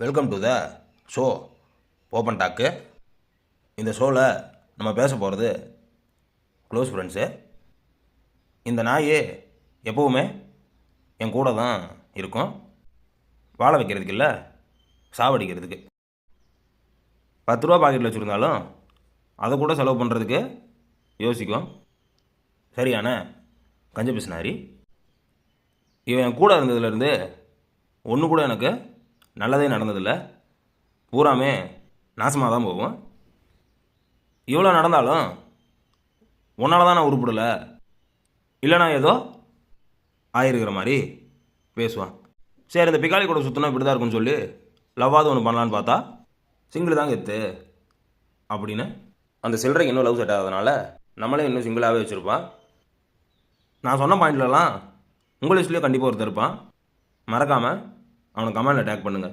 Welcome to the show open talk. இந்த ஷோவில் நம்ம பேச போகிறது க்ளோஸ் ஃப்ரெண்ட்ஸு. இந்த நாய் எப்போவுமே என் கூட தான் இருக்கும். வாழ வைக்கிறதுக்கு இல்லை, சாவடிக்கிறதுக்கு. 10 ரூபா பாக்கெட்டில் வச்சுருந்தாலும் அதை கூட செலவு பண்ணுறதுக்கு யோசிக்கும். சரியான கஞ்ச பிஸ்னாரி. இவன் என் கூட இருந்ததுலேருந்து ஒன்று கூட எனக்கு நல்லதே நடந்ததில்லை. பூராமே நாசமாக தான் போகும். இவ்வளோ நடந்தாலும் உன்னால தான் நான் உருப்பிடலை, இல்லைனா ஏதோ ஆயிருக்கிற மாதிரி பேசுவான். சரி, இந்த பிக்காளி கூட சுற்றினா இப்படி தான் இருக்குன்னு சொல்லி லவ்வாவது ஒன்று பண்ணலான்னு பார்த்தா சிங்கிள் தாங்க எத்து அப்படின்னு அந்த சில்லறைக்கு இன்னும் லவ் செட் ஆகாதனால நம்மளே இன்னும் சிங்கிளாகவே வச்சுருப்பான். நான் சொன்ன பாயிண்ட்லலாம் உங்கள் லிஸ்ட்லேயும் கண்டிப்பாக ஒருத்தர் இருப்பான். மறக்காமல் அவனை கமெண்டில் டேக் பண்ணுங்கள்.